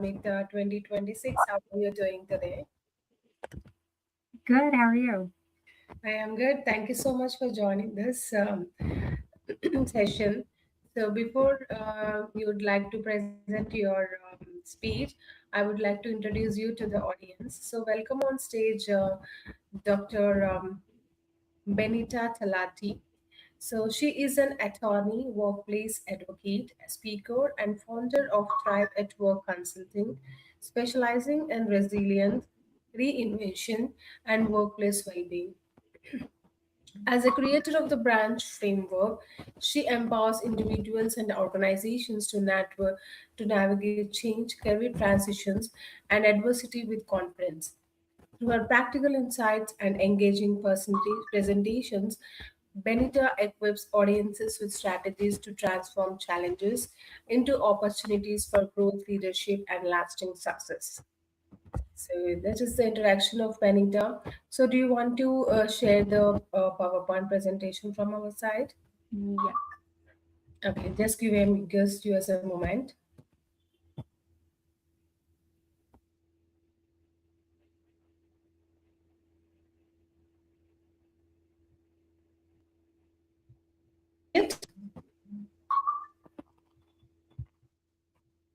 Mid 2026. How are you doing today? Good. How are you? I am good. Thank you so much for joining this session. So, before you would like to present your speech, I would like to introduce you to the audience. So, welcome on stage, Dr. Benita Talati. So, she is an attorney, workplace advocate, speaker, and founder of Thrive at Work Consulting, specializing in resilience, reinvention, and workplace well being. As a creator of the branch framework, she empowers individuals and organizations to navigate change, career transitions, and adversity with confidence. Through her practical insights and engaging presentations, Benita equips audiences with strategies to transform challenges into opportunities for growth, leadership, and lasting success. So that is the interaction of Benita. So do you want to share the PowerPoint presentation from our side? Yeah. Okay, just give us a moment. It?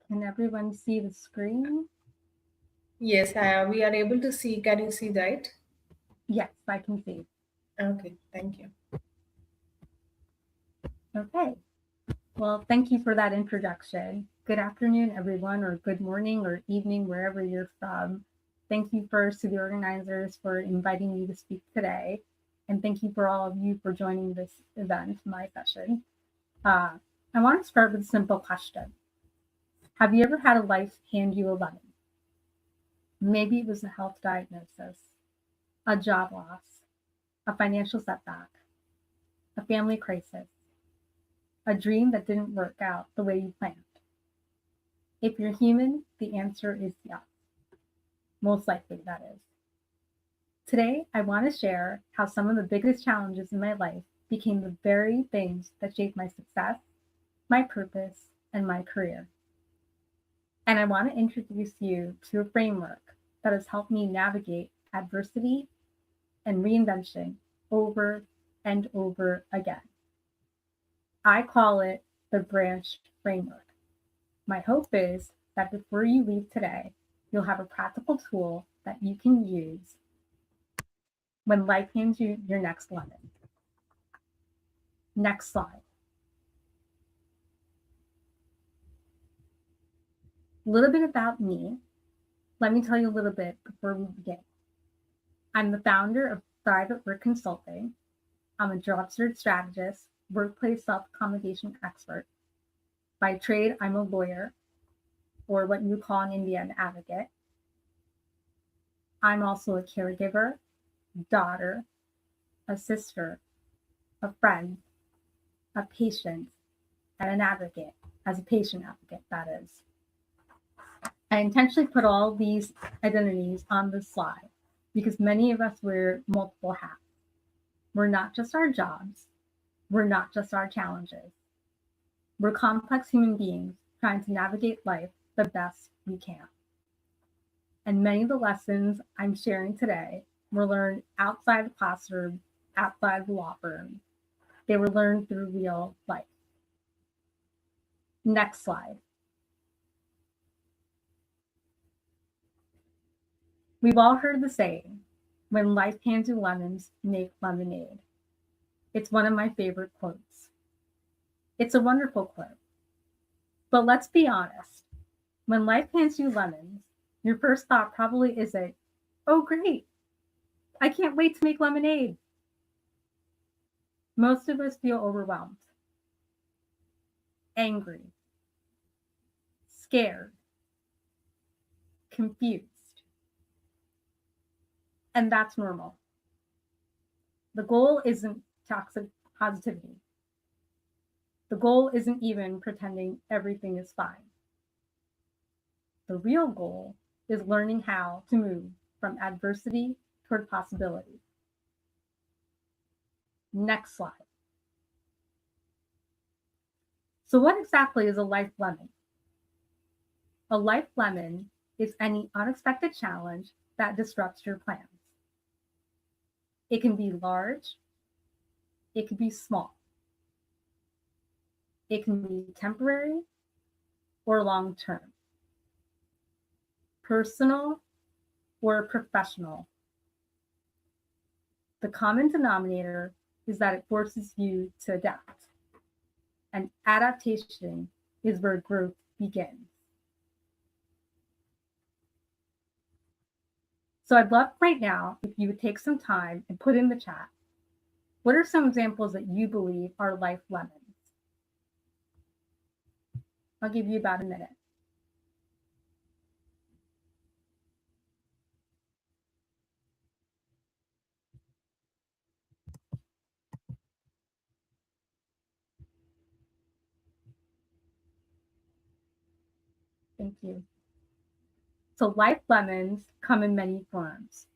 Can everyone see the screen? Yes, we are able to see. Can you see that? Yes, I can see. Okay, thank you. Okay. Well, thank you for that introduction. Good afternoon, everyone, or good morning or evening, wherever you're from. Thank you first to the organizers for inviting me to speak today. And thank you for all of you for joining this event, my session. Uh, I want to start with a simple question. Have you ever had a life hand you a lemon? Maybe it was a health diagnosis, a job loss, a financial setback, a family crisis, a dream that didn't work out the way you planned. If you're human, the answer is yes. Most likely, that is. Today, I want to share how some of the biggest challenges in my life became the very things that shaped my success, my purpose, and my career. And I want to introduce you to a framework that has helped me navigate adversity and reinvention over and over again. I call it the branch framework. My hope is that before you leave today, you'll have a practical tool that you can use when life hands you your next lemon. Next slide. A little bit about me. Let me tell you a little bit before we begin. I'm the founder of Private Work Consulting. I'm a job search strategist, workplace self accommodation expert. By trade, I'm a lawyer, or what you call in India an advocate. I'm also a caregiver, daughter, a sister, a friend, a patient, and an advocate, as a patient advocate, that is. I intentionally put all these identities on this slide because many of us wear multiple hats. We're not just our jobs, we're not just our challenges. We're complex human beings trying to navigate life the best we can. And many of the lessons I'm sharing today were learned outside the classroom, outside the law firm. They were learned through real life. Next slide. We've all heard the saying, when life hands you lemons, make lemonade. It's one of my favorite quotes. It's a wonderful quote. But let's be honest. When life hands you lemons, your first thought probably isn't, oh, great, I can't wait to make lemonade. Most of us feel overwhelmed, angry, scared, confused. And that's normal. The goal isn't toxic positivity. The goal isn't even pretending everything is fine. The real goal is learning how to move from adversity toward possibility. Next slide. So, what exactly is a life lemon? A life lemon is any unexpected challenge that disrupts your plans. It can be large, it can be small, it can be temporary or long term, personal or professional. The common denominator is that it forces you to adapt, and adaptation is where growth begins. So I'd love right now if you would take some time and put in the chat, what are some examples that you believe are life lemons? I'll give you about a minute. Thank you. So life lemons come in many forms: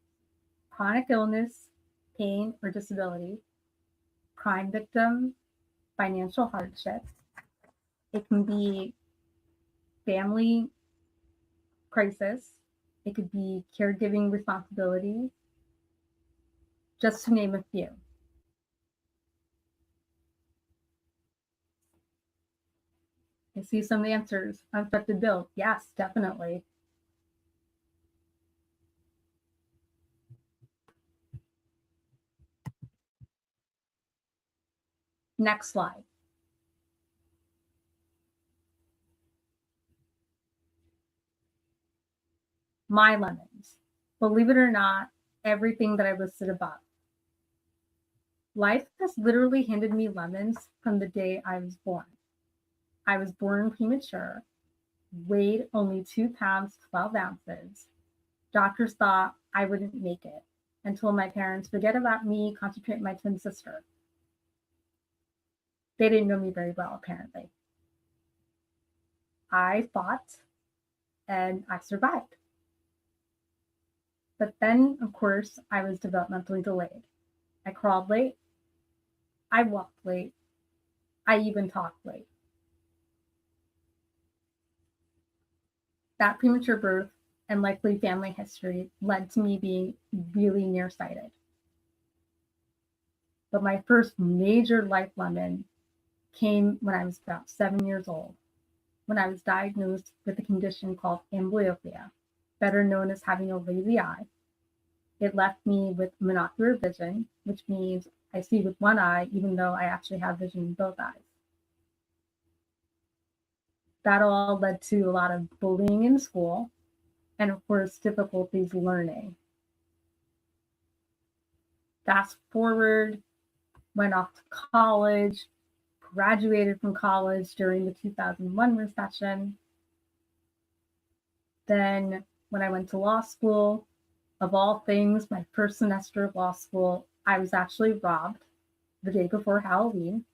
chronic illness, pain, or disability, crime victim, financial hardship. It can be family crisis. It could be caregiving responsibilities, just to name a few. I see some answers. Unexpected bill. Yes, definitely. Next slide. My lemons. Believe it or not, everything that I listed above. Life has literally handed me lemons from the day I was born. I was born premature, weighed only 2 pounds, 12 ounces. Doctors thought I wouldn't make it and told my parents, forget about me, concentrate on my twin sister. They didn't know me very well, apparently. I fought and I survived. But then, of course, I was developmentally delayed. I crawled late, I walked late, I even talked late. That premature birth and likely family history led to me being really nearsighted. But my first major life lemon came when I was about 7 years old, when I was diagnosed with a condition called amblyopia, better known as having a lazy eye. It left me with monocular vision, which means I see with one eye, even though I actually have vision in both eyes. That all led to a lot of bullying in school and, of course, difficulties learning. Fast forward, went off to college, graduated from college during the 2001 recession. Then, when I went to law school, of all things, my first semester of law school, I was actually robbed the day before Halloween.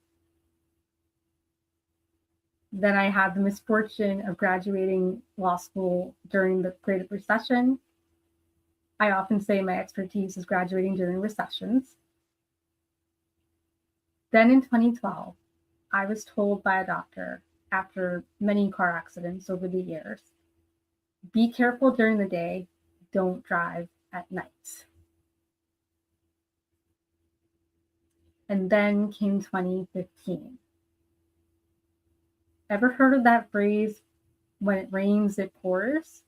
Then I had the misfortune of graduating law school during the Great Recession. I often say my expertise is graduating during recessions. Then in 2012, I was told by a doctor, after many car accidents over the years, be careful during the day, don't drive at night. And then came 2015. Ever heard of that phrase, when it rains, it pours?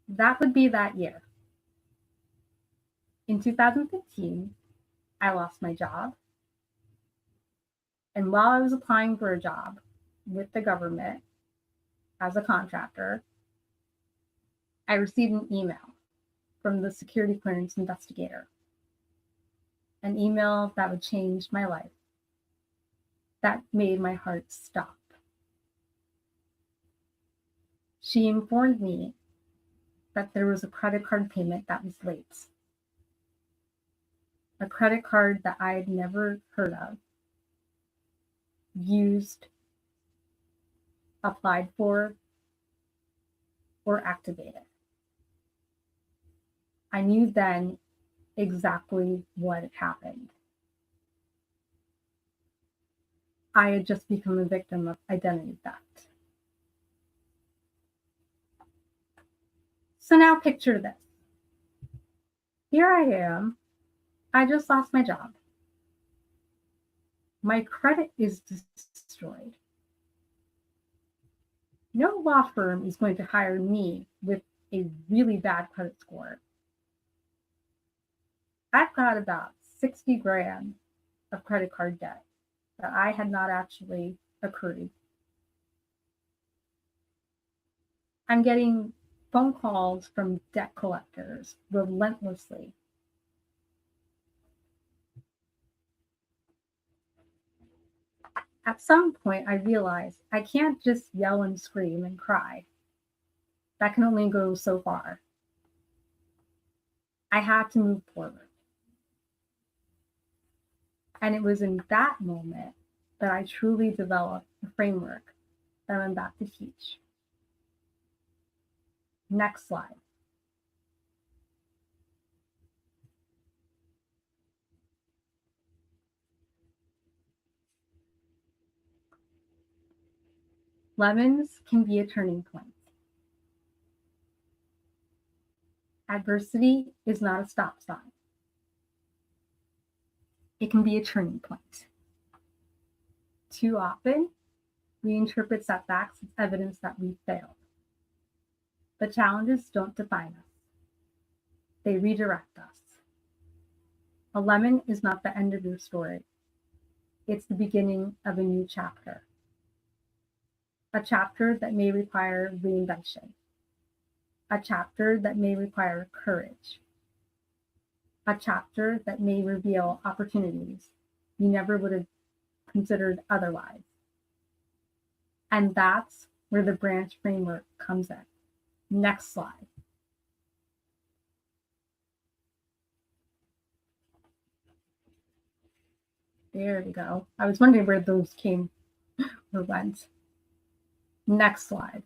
That would be that year. In 2015, I lost my job. And while I was applying for a job with the government as a contractor, I received an email from the security clearance investigator, an email that would change my life, that made my heart stop. She informed me that there was a credit card payment that was late, a credit card that I had never heard of, used, applied for, or activated. I knew then exactly what had happened. I had just become a victim of identity theft. So now picture this. Here I am. I just lost my job. My credit is destroyed. No law firm is going to hire me with a really bad credit score. I've got about 60 grand of credit card debt that I had not actually accrued. I'm getting phone calls from debt collectors relentlessly. At some point, I realized I can't just yell and scream and cry. That can only go so far. I had to move forward. And it was in that moment that I truly developed the framework that I'm about to teach. Next slide. Lemons can be a turning point. Adversity is not a stop sign. It can be a turning point. Too often, we interpret setbacks as evidence that we failed. But challenges don't define us, they redirect us. A lemon is not the end of your story, it's the beginning of a new chapter. A chapter that may require reinvention, a chapter that may require courage, a chapter that may reveal opportunities you never would have considered otherwise. And that's where the branch framework comes in. Next slide. There we go. I was wondering where those came or went. Next slide.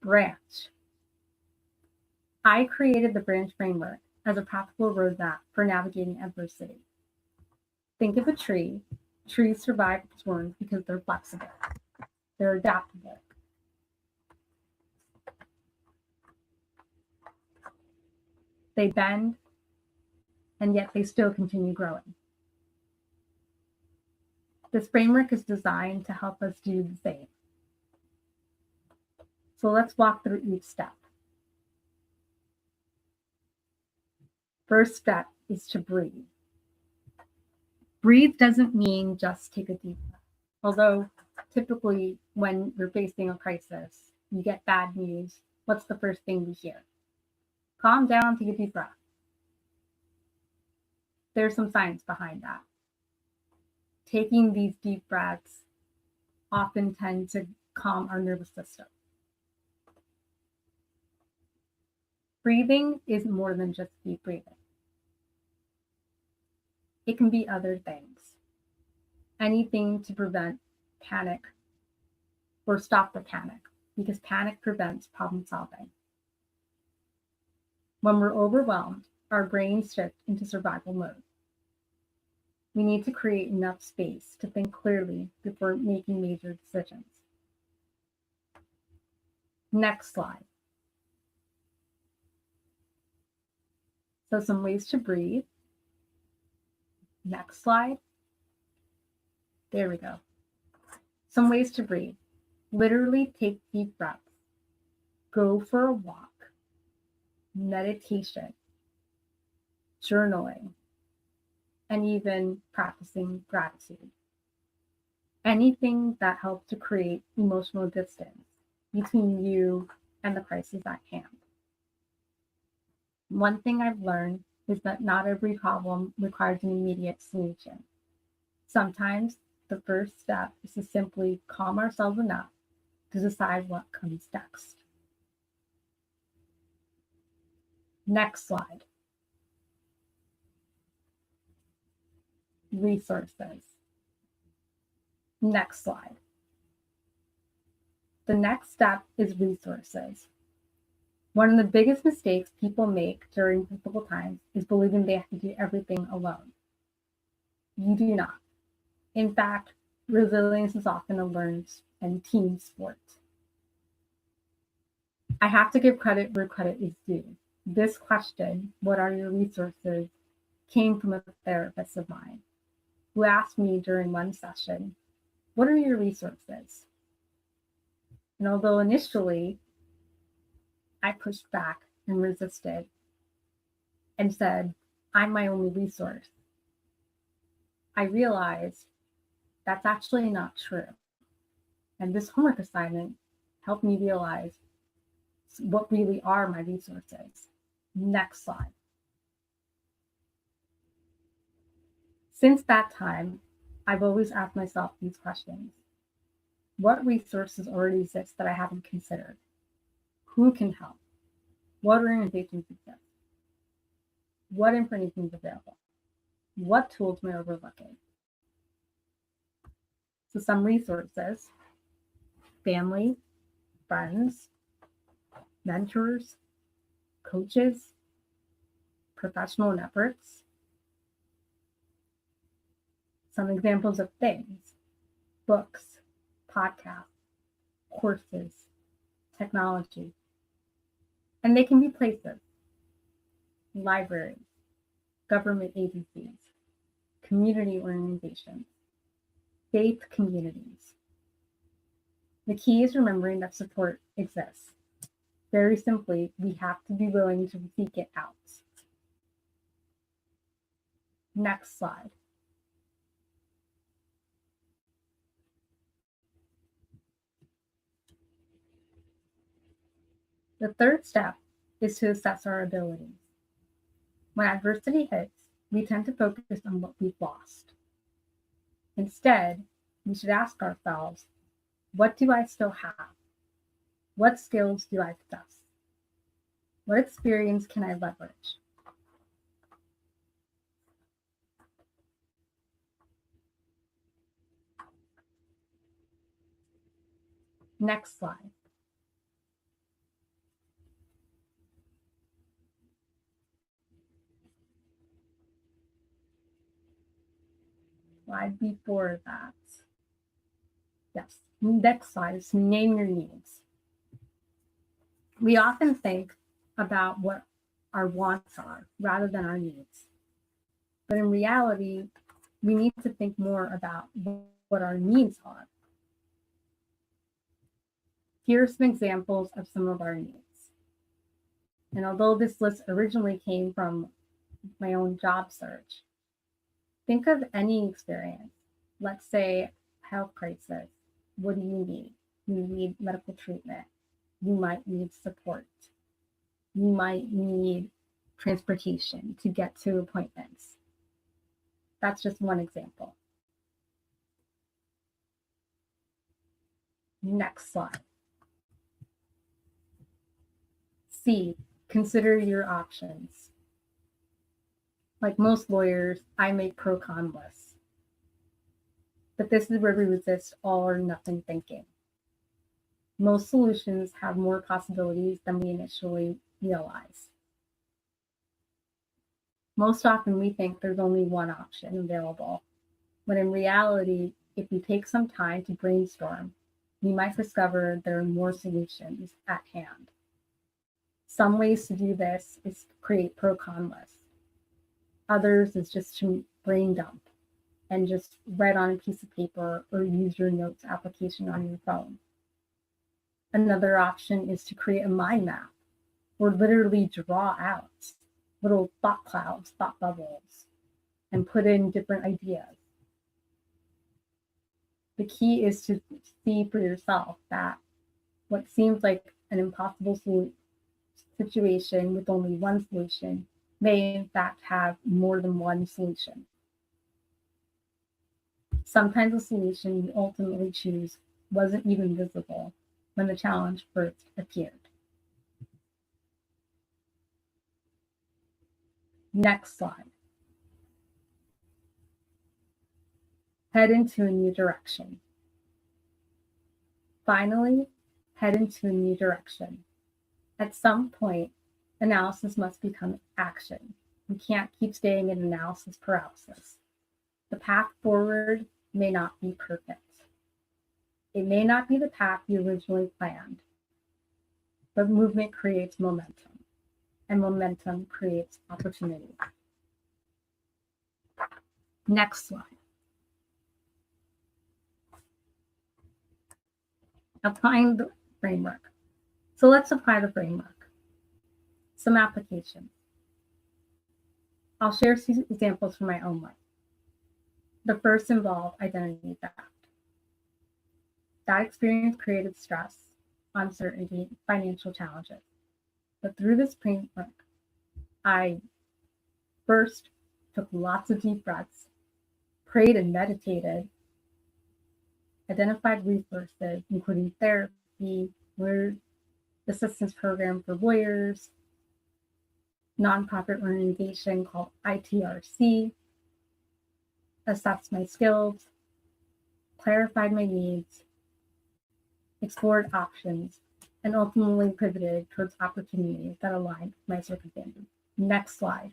Branch. I created the branch framework as a practical roadmap for navigating adversity. Think of a tree. Trees survive storms because they're flexible. They're adaptable. They bend, and yet they still continue growing. This framework is designed to help us do the same. So let's walk through each step. First step is to breathe. Breathe doesn't mean just take a deep breath. Although typically when we're facing a crisis, you get bad news, what's the first thing we hear? Calm down, take a deep breath. There's some science behind that. Taking these deep breaths often tend to calm our nervous system. Breathing is more than just deep breathing. It can be other things. Anything to prevent panic or stop the panic, because panic prevents problem solving. When we're overwhelmed, our brains shift into survival mode. We need to create enough space to think clearly before making major decisions. Next slide. So some ways to breathe. Next slide. There we go. Some ways to breathe. Literally take deep breaths. Go for a walk. Meditation. Journaling. And even practicing gratitude. Anything that helps to create emotional distance between you and the crisis at hand. One thing I've learned is that not every problem requires an immediate solution. Sometimes the first step is to simply calm ourselves enough to decide what comes next. Next slide. Resources. Next slide. The next step is resources. One of the biggest mistakes people make during difficult times is believing they have to do everything alone. You do not. In fact, resilience is often a learned and team sport. I have to give credit where credit is due. This question, what are your resources, came from a therapist of mine who asked me during one session, what are your resources? And although initially I pushed back and resisted and said, I'm my only resource, I realized that's actually not true. And this homework assignment helped me realize what really are my resources. Next slide. Since that time, I've always asked myself these questions. What resources already exist that I haven't considered? Who can help? What organizations exist? What information is available? What tools am I overlooking? So some resources, family, friends, mentors, coaches, professional networks. Some examples of things, books, podcasts, courses, technology. And they can be places, libraries, government agencies, community organizations, faith communities. The key is remembering that support exists. Very simply, we have to be willing to seek it out. Next slide. The third step is to assess our abilities. When adversity hits, we tend to focus on what we've lost. Instead, we should ask ourselves, what do I still have? What skills do I possess? What experience can I leverage? Next slide. Slide before that. Yes, next slide is name your needs. We often think about what our wants are rather than our needs. But in reality, we need to think more about what our needs are. Here are some examples of some of our needs. And although this list originally came from my own job search, think of any experience. Let's say health crisis. What do you need? You need medical treatment. You might need support. You might need transportation to get to appointments. That's just one example. Next slide. C, consider your options. Like most lawyers, I make pro-con lists. But this is where we resist all or nothing thinking. Most solutions have more possibilities than we initially realize. Most often we think there's only one option available, when in reality, if we take some time to brainstorm, we might discover there are more solutions at hand. Some ways to do this is create pro-con lists. Others is just to brain dump and just write on a piece of paper or use your notes application on your phone. Another option is to create a mind map or literally draw out little thought clouds, thought bubbles, and put in different ideas. The key is to see for yourself that what seems like an impossible situation with only one solution may in fact have more than one solution. Sometimes the solution you ultimately choose wasn't even visible when the challenge first appeared. Next slide. Head into a new direction. Finally, head into a new direction. At some point, analysis must become action. We can't keep staying in analysis paralysis. The path forward may not be perfect. It may not be the path you originally planned, but movement creates momentum, and momentum creates opportunity. Next slide. Applying the framework. So let's apply the framework. Some applications. I'll share some examples from my own life. The first involved identity theft. That experience created stress, uncertainty, financial challenges. But through this framework, I first took lots of deep breaths, prayed and meditated, identified resources, including therapy, lawyer assistance program for lawyers, nonprofit organization called ITRC, assessed my skills, clarified my needs, explored options, and ultimately pivoted towards opportunities that aligned with my circumstances. Next slide.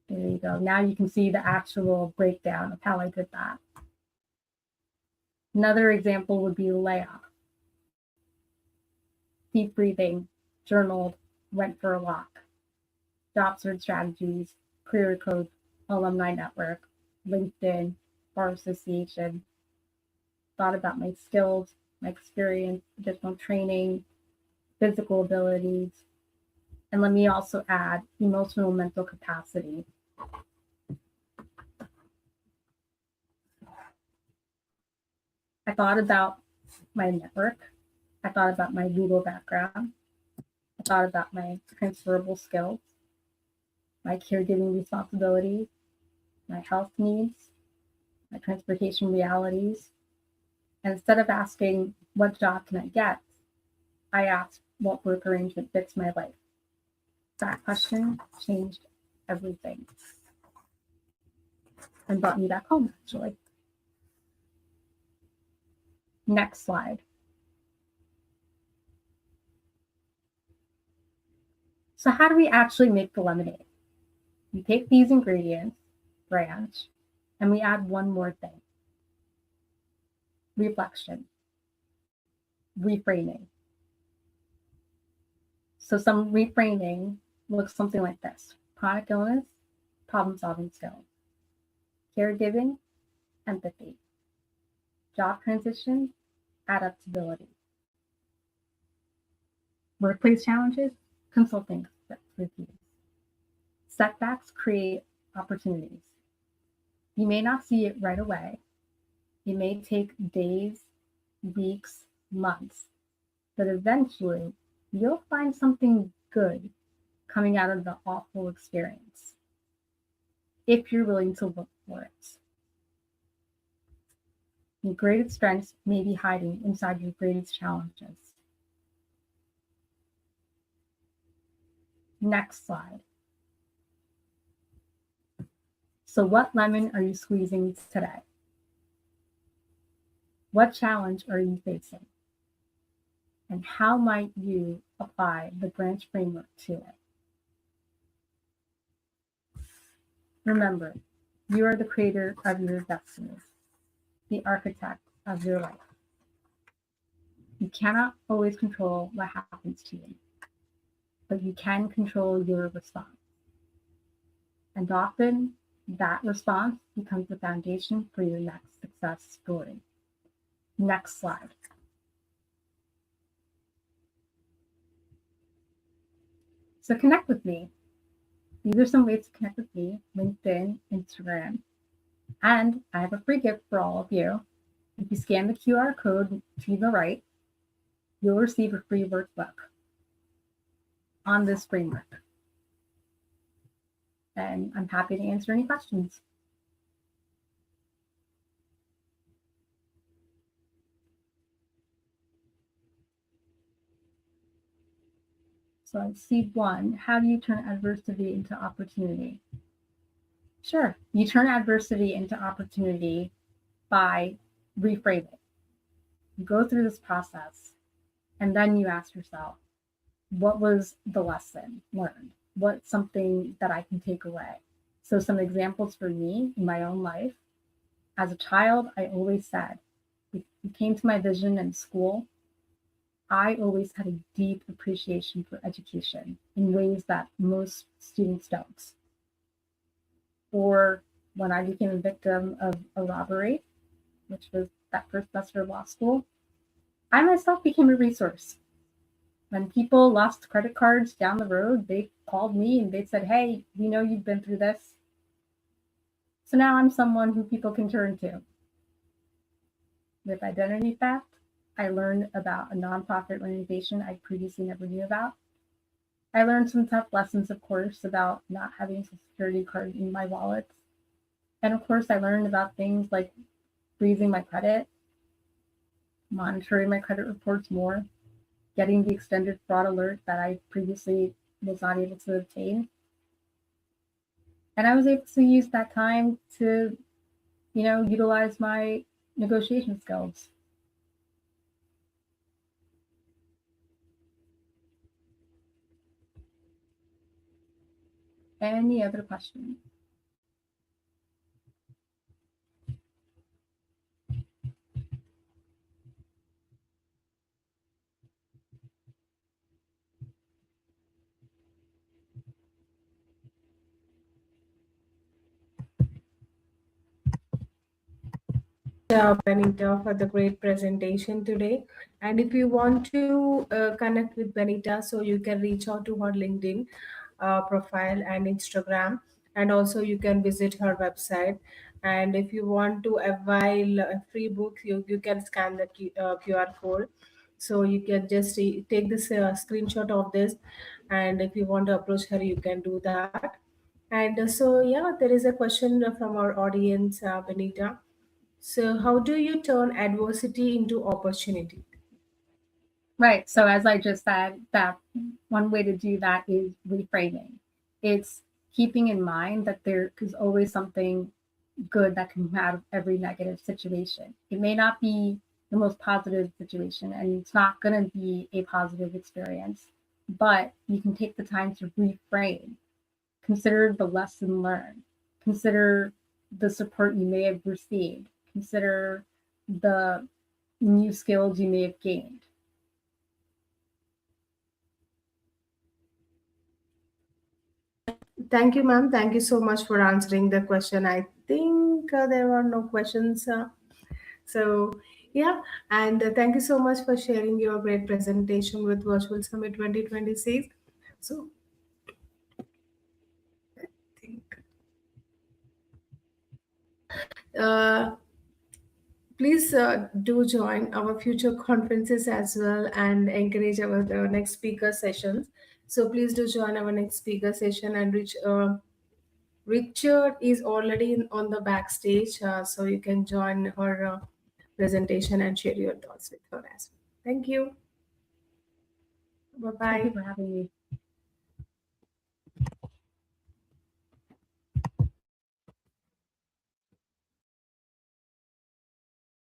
There you go. Now you can see the actual breakdown of how I did that. Another example would be layoff. Deep breathing, journaled, went for a walk. Job search strategies, career code, alumni network, LinkedIn, bar association. Thought about my skills, my experience, additional training, physical abilities. And let me also add emotional mental capacity. I thought about my network. I thought about my legal background. I thought about my transferable skills, my caregiving responsibilities, my health needs, my transportation realities. And instead of asking, what job can I get? I asked, what work arrangement fits my life? That question changed everything and brought me back home, actually. Next slide. So how do we actually make the lemonade? We take these ingredients, branch, and we add one more thing. Reflection, reframing. So some reframing looks something like this. Chronic illness, problem-solving skills. Caregiving, empathy. Job transition, adaptability. Workplace challenges, consulting reviews. Setbacks create opportunities. You may not see it right away. It may take days, weeks, months, but eventually you'll find something good coming out of the awful experience if you're willing to look for it. Your greatest strengths may be hiding inside your greatest challenges. Next slide. So what lemon are you squeezing today? What challenge are you facing? And how might you apply the branch framework to it? Remember, you are the creator of your destiny, the architect of your life. You cannot always control what happens to you, but you can control your response. And often that response becomes the foundation for your next success story. Next slide. So connect with me. These are some ways to connect with me: LinkedIn, Instagram, and I have a free gift for all of you. If you scan the QR code to the right, you'll receive a free workbook on this framework. And I'm happy to answer any questions. So I see one. How do you turn adversity into opportunity? Sure. You turn adversity into opportunity by reframing. You go through this process and then you ask yourself, what was the lesson learned? What's something that I can take away? So some examples for me in my own life. As a child, I always said, if you came to my vision in school, I always had a deep appreciation for education in ways that most students don't. Or when I became a victim of a robbery, which was that first semester of law school, I myself became a resource. When people lost credit cards down the road, they called me and they said, "Hey, we know you've been through this." So now I'm someone who people can turn to. With identity theft, I learned about a nonprofit organization I previously never knew about. I learned some tough lessons, of course, about not having a social security card in my wallet. And of course, I learned about things like freezing my credit, monitoring my credit reports more, getting the extended fraud alert that I previously was not able to obtain. And I was able to use that time to, utilize my negotiation skills. Any other questions? Benita, for the great presentation today. And if you want to connect with Benita, so you can reach out to her LinkedIn profile and Instagram, and also you can visit her website. And if you want to avail a free book, you can scan the QR code. So you can just take this screenshot of this, and if you want to approach her, you can do that. And so, yeah, there is a question from our audience, Benita. So, how do you turn adversity into opportunity? Right. So as I just said, that one way to do that is reframing. It's keeping in mind that there is always something good that can come out of every negative situation. It may not be the most positive situation and it's not going to be a positive experience, but you can take the time to reframe. Consider the lesson learned. Consider the support you may have received. Consider the new skills you may have gained. Thank you, ma'am. Thank you so much for answering the question. I think there were no questions. So, yeah, and thank you so much for sharing your great presentation with Virtual Summit 2026. So, I think, uh, please do join our future conferences as well and encourage our next speaker sessions. So, please do join our next speaker session and reach. Richard is already on the backstage, so you can join her presentation and share your thoughts with her as well. Thank you. Bye Thank you bye. for having me.